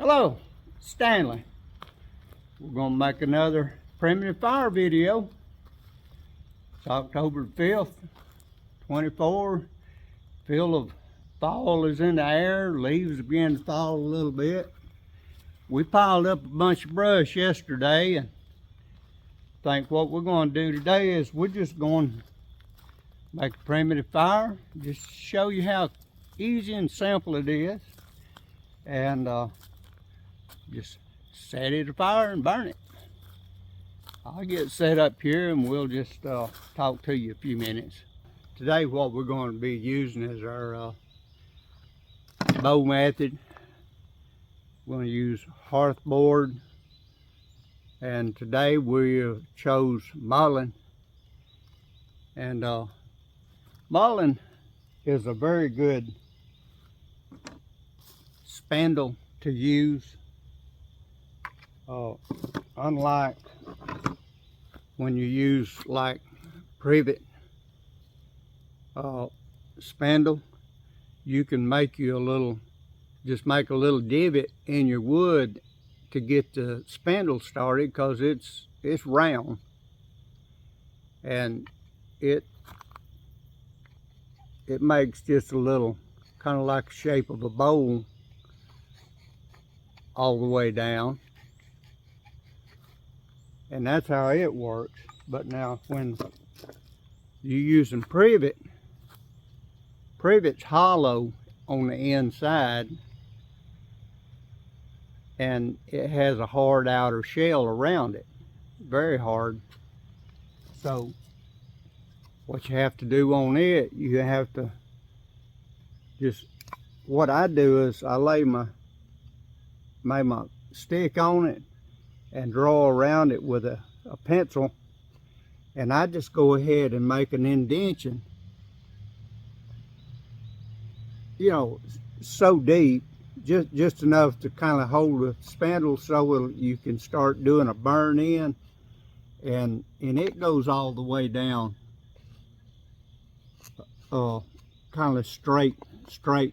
Hello, Stanley. We're going to make another primitive fire video. It's October 5th, 24. Feel of fall is in the air. Leaves begin to fall a little bit. We piled up a bunch of brush yesterday, and I think what we're going to do today is we're just going to make a primitive fire. Just show you how easy and simple it is. And just set it afire and burn it. I'll get set up here and we'll just talk to you a few minutes. Today what we're going to be using is our bow method. We're going to use hearth board, and today we chose mullein. And mullein is a very good spindle to use. Unlike when you use like privet spindle, you can make you just make a little divot in your wood to get the spindle started, because it's round and it makes just a little kind of like the shape of a bowl all the way down. And that's how it works. But now when you're using privet's hollow on the inside, and it has a hard outer shell around it, very hard. So what you have to do on it, you have to just, what I do is I lay my stick on it and draw around it with a pencil, and I just go ahead and make an indentation, so deep, just enough to kind of hold the spindle so you can start doing a burn in, and it goes all the way down, kind of straight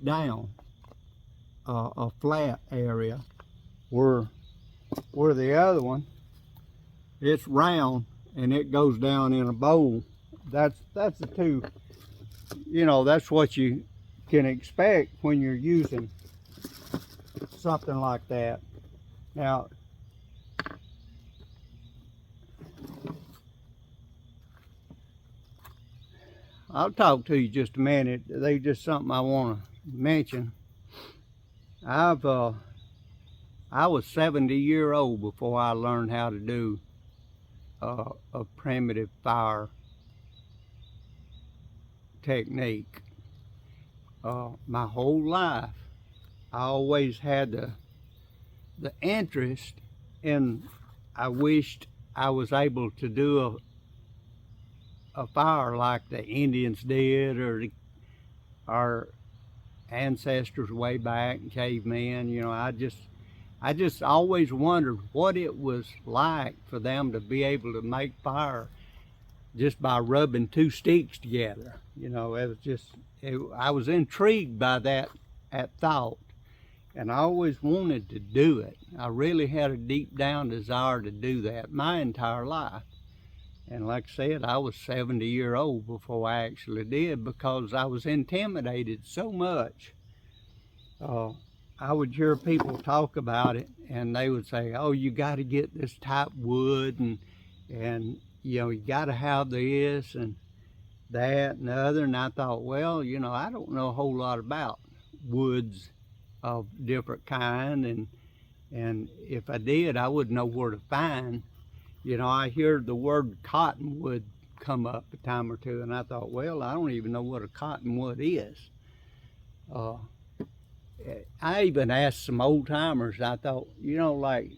down, a flat area, where the other one, it's round and it goes down in a bowl. That's the two, that's what you can expect when you're using something like that. Now, I'll talk to you just a minute. There's just something I want to mention. I was 70-year-old before I learned how to do a primitive fire technique. My whole life, I always had the interest, and I wished I was able to do a fire like the Indians did, or our ancestors way back, cavemen. I just always wondered what it was like for them to be able to make fire just by rubbing two sticks together. It was just, I was intrigued by that thought, and I always wanted to do it. I really had a deep down desire to do that my entire life. And like I said, I was 70-year-old before I actually did, because I was intimidated so much. I would hear people talk about it, and they would say, oh, you got to get this type wood, and you got to have this and that and the other. And I thought, well, I don't know a whole lot about woods of different kind, and if I did, I wouldn't know where to find. I hear the word cottonwood come up a time or two, and I thought, well, I don't even know what a cottonwood is. I even asked some old timers. I thought, like,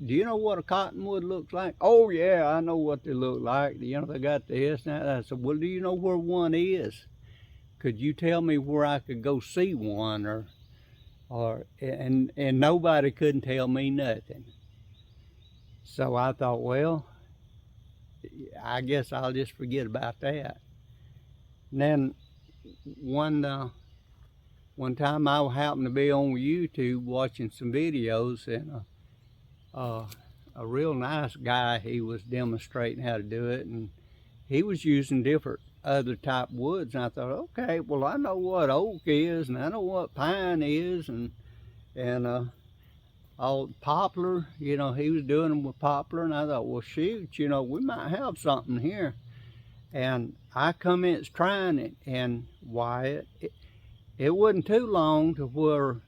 do you know what a cottonwood looks like? Oh yeah, I know what they look like. They got this and that. I said, well, do you know where one is? Could you tell me where I could go see one? And nobody couldn't tell me nothing. So I thought, well, I guess I'll just forget about that. And then one one time I happened to be on YouTube watching some videos, and a real nice guy, he was demonstrating how to do it, and he was using different other type woods, and I thought, okay, well, I know what oak is, and I know what pine is, and all poplar, you know, he was doing them with poplar, and I thought, well, shoot, you know, we might have something here. And I commenced trying it, and why, it wasn't too long to where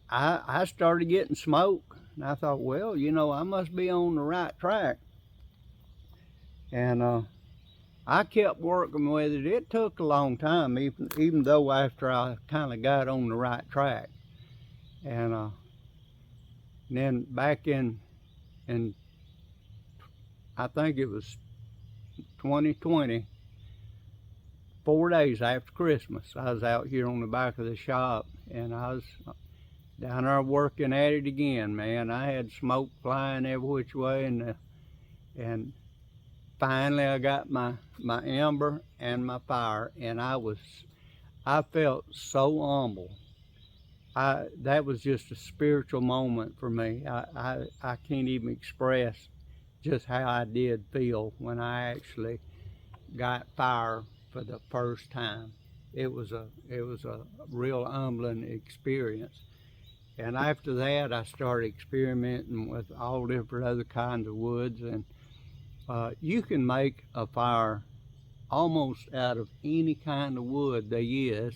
I started getting smoke, and I thought, well, you know, I must be on the right track. And I kept working with it. It took a long time, even though after I kind of got on the right track. And then back in I think it was 2020, 4 days after Christmas, I was out here on the back of the shop, and I was down there working at it again, man. I had smoke flying every which way, and finally I got my ember and my fire, and I felt so humble. That was just a spiritual moment for me. I can't even express just how I did feel when I actually got fire for the first time. It was a real humbling experience. And after that, I started experimenting with all different other kinds of woods, and you can make a fire almost out of any kind of wood there is,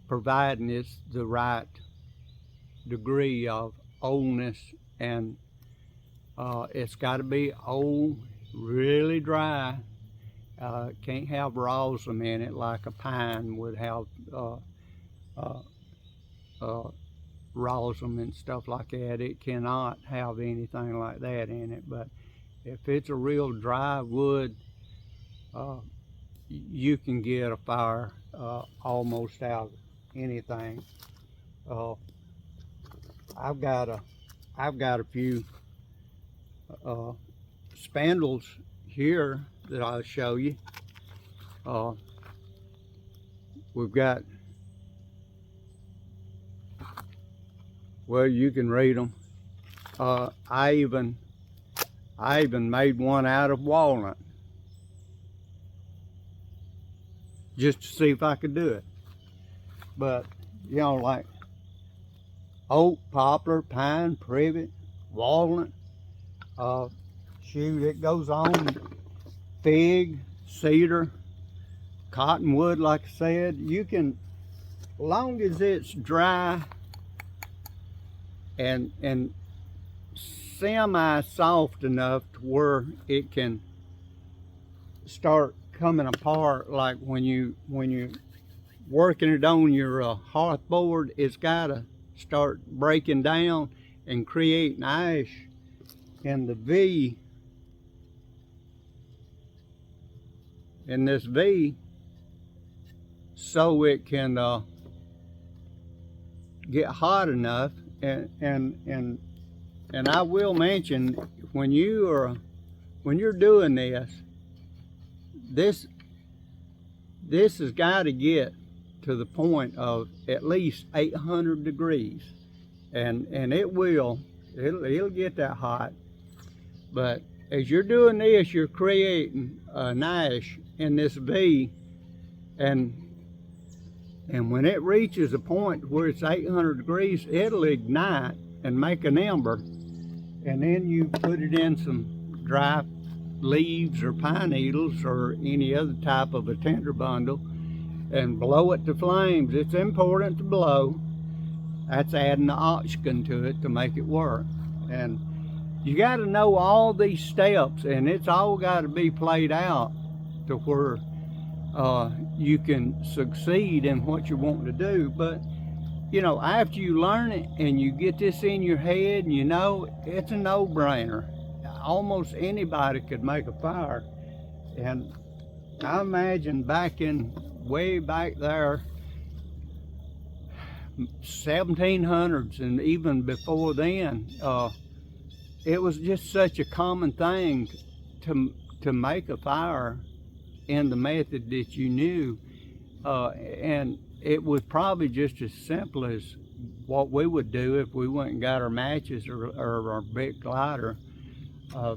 providing it's the right degree of oldness, and it's got to be old, really dry. Can't have rosin in it like a pine would have rosin and stuff like that. It cannot have anything like that in it. But if it's a real dry wood, you can get a fire almost out of anything. I've got a few spindles here that I'll show you. We've got, well, you can read them. I even made one out of walnut just to see if I could do it. But you know, like oak, poplar, pine, privet, walnut, shoot, it goes on, fig, cedar, cottonwood, like I said. You can, long as it's dry and semi-soft enough to where it can start coming apart, like when you working it on your hearth board, it's got to start breaking down and creating ash in the V, in this V, so it can get hot enough. And I will mention, when you're doing this has got to get to the point of at least 800 degrees, and it'll get that hot. But as you're doing this, you're creating an ash in this V, and when it reaches a point where it's 800 degrees, it'll ignite and make an ember, and then you put it in some dry leaves or pine needles or any other type of a tinder bundle and blow it to flames. It's important to blow. That's adding the oxygen to it to make it work. And you got to know all these steps, and it's all got to be played out to where you can succeed in what you're wanting to do. But you know, after you learn it and you get this in your head, and you know, it's a no-brainer. Almost anybody could make a fire. And I imagine way back there, 1700s and even before then, it was just such a common thing to make a fire in the method that you knew. And it was probably just as simple as what we would do if we went and got our matches or our big lighter. I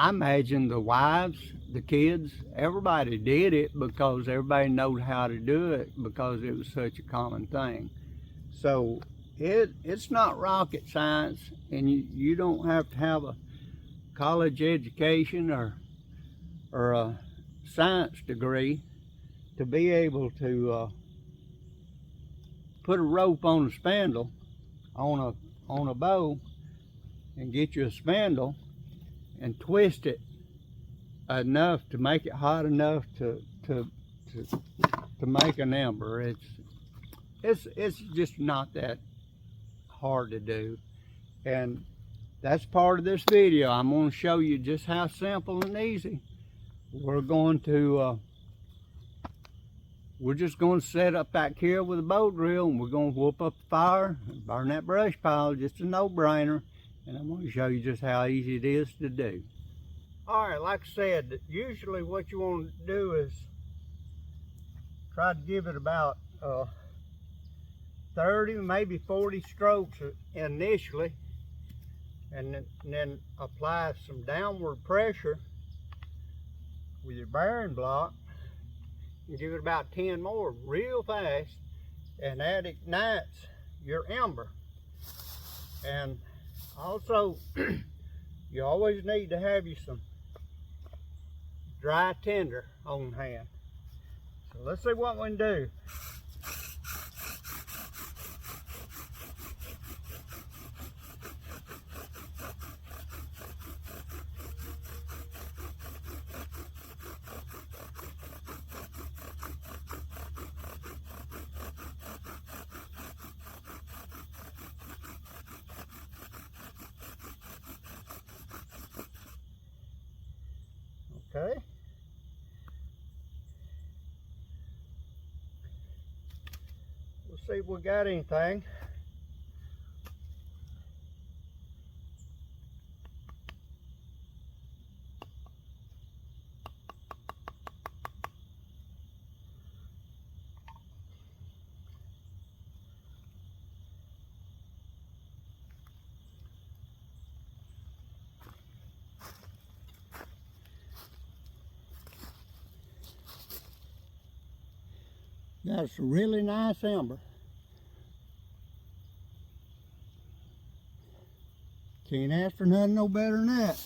imagine the wives, the kids, everybody did it because everybody knows how to do it because it was such a common thing. So it's not rocket science, and you don't have to have a college education or a science degree to be able to put a rope on a spindle on a bow and get you a spindle and twist it enough to make it hot enough to make an ember. It's just not that hard to do, and that's part of this video. I'm going to show you just how simple and easy. We're just going to set up back here with a bow drill, and we're going to whoop up the fire and burn that brush pile. Just a no-brainer, and I'm going to show you just how easy it is to do. All right, like I said, usually what you want to do is try to give it about 30, maybe 40 strokes initially, and then apply some downward pressure with your bearing block and give it about 10 more real fast, and that ignites your ember. And also you always need to have you some dry tinder on hand. So let's see what we can do. Okay. We'll see if we got anything. That's a really nice ember. Can't ask for nothing no better than that.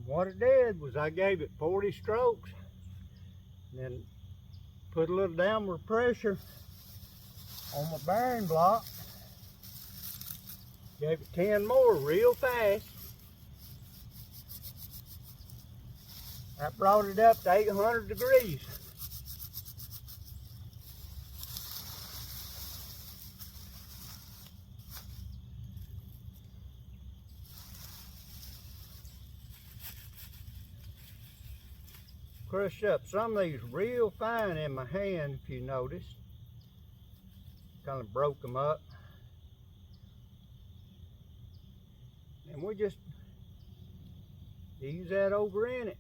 What it did was I gave it 40 strokes, and then put a little downward pressure on my bearing block. Gave it 10 more real fast. That brought it up to 800 degrees. Crushed up some of these real fine in my hand, if you notice. Kind of broke them up. And we just ease that over in it.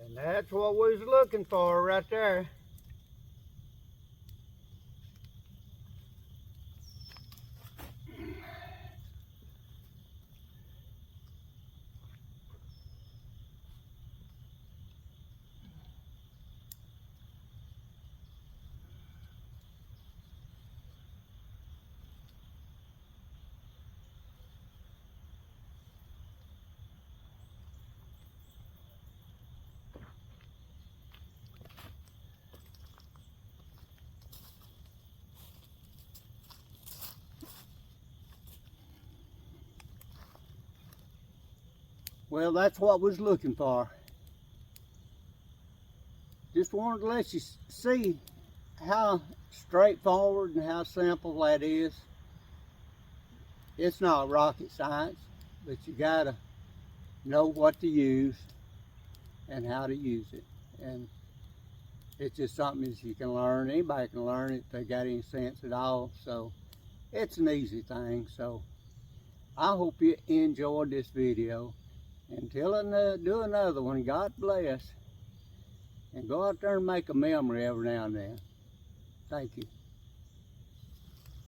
And that's what we was looking for right there. Well, that's what we was looking for. Just wanted to let you see how straightforward and how simple that is. It's not rocket science, but you gotta know what to use and how to use it. And it's just something that you can learn. Anybody can learn it if they got any sense at all. So it's an easy thing. So I hope you enjoyed this video. Until I do another one, God bless. And go out there and make a memory every now and then. Thank you.